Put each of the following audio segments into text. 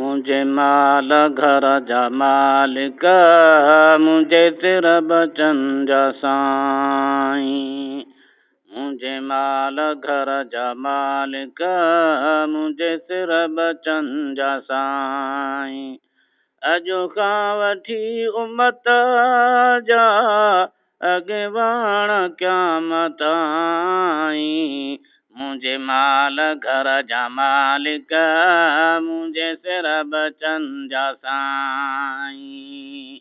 मुझे माल घर जा मालिक मुझे सिर बचन जा साईं। मुझे माल घर जा मालिक मुझे सिर बचन जा साईं। अॼु खां वठी उमत जा अॻवान क़यामत ताईं। मुझे माल घर जा मालिक मुझे सिर बचन जा साईं।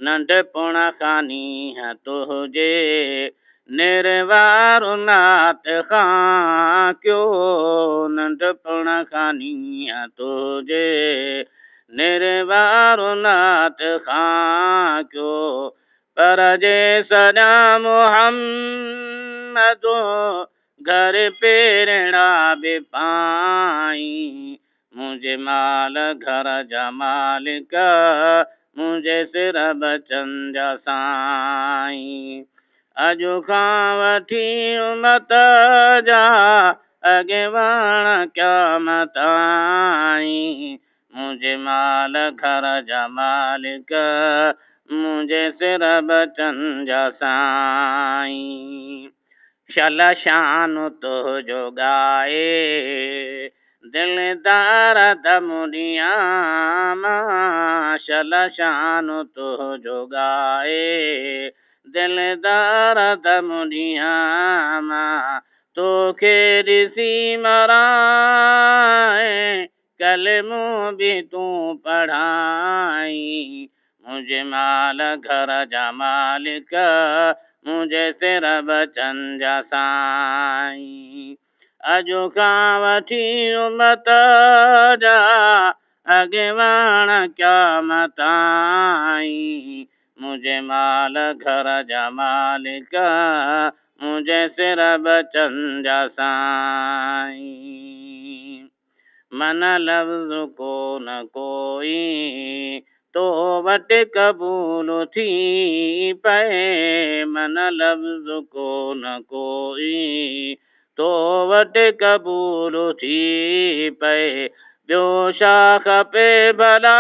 नंढपण खानी है तुझे निर्वार नात खां क्यों। नंढपण खानी है तुझे निर्वार नात खां क्यों। पर जे सदा मोहम्मदो घर पेरणा बि पाई। मुझे माल घर जा मालिक मुझे सिर बचन जा साईं। अॼु खां वठी उमत जा अॻवान क़यामत ताईं। मुझे माल घर जा मालिक मुझे सिर बचन जा साईं। शल शान तुझो गाए दिलदार दमुनिया मां। शल शान तुझो गाए दिलदार दमुनिया मां। तोखे ॾिसी मराए कलमो भी तू पढ़ाई। मुझे माल घर जा मालिक मुझे सिर बचन जा साईं। अॼु खां वठी उमत जा अॻवान क़यामत ताईं। मुझे माल घर जा मालिक मुझे सिर बचन जा साईं। मन लफ्ज़ को न कोई तो वटि क़बूल थी पए। मन लफ्ज़ को न कोई तो वटि क़बूल थी पए। ॿियो छा खपे भला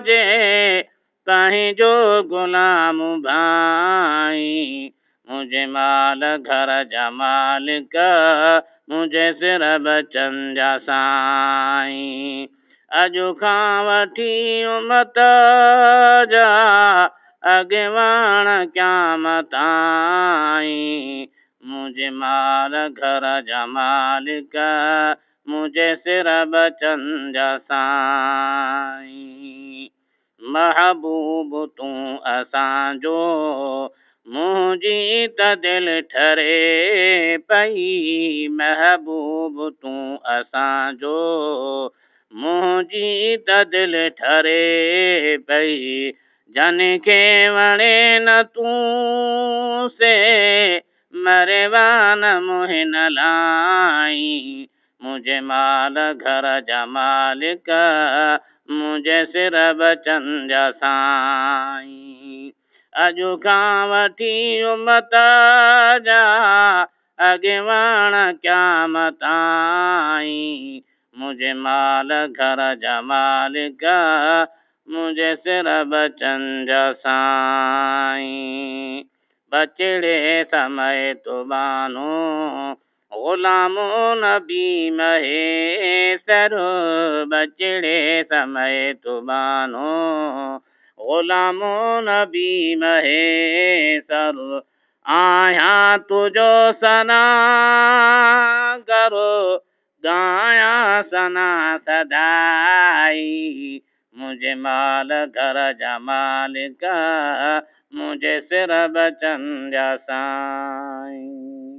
जे पंहिंजो गुलाम भाई। मुझे माल घर जा मालिक मुझे सिर बचन जा साईं। अॼु खां वठी उमत जा अॻवान क़यामत ताईं। मुझे माल घर जा मालिक मुझे सिर बचन जा साईं। महबूब तू असांजो मुंहिंजी त दिल ठरे पई। महबूब तू असांजो मुंहिंजी त दिल ठरे पई। जन खे वणे न तूं से मरवान मुंहिं न लाई। मुझे माल घर जा मालिक मुझे सिर बचन जा साईं। अॼु खां वठी उमत जा अॻवान क़यामत ताईं। मुझे माल घर जा मालिक मुझे सिर बचन जा साईं। बचड़े समय तुबानो ग़ुलामो नबी महेसर। बचड़े समय तुबानो ग़ुलामो नबी महेसर। आया तुझो सना करो गाया सना सदाई। मुझे माल घर जा मालिक मुझे सिर बचन जा साईं।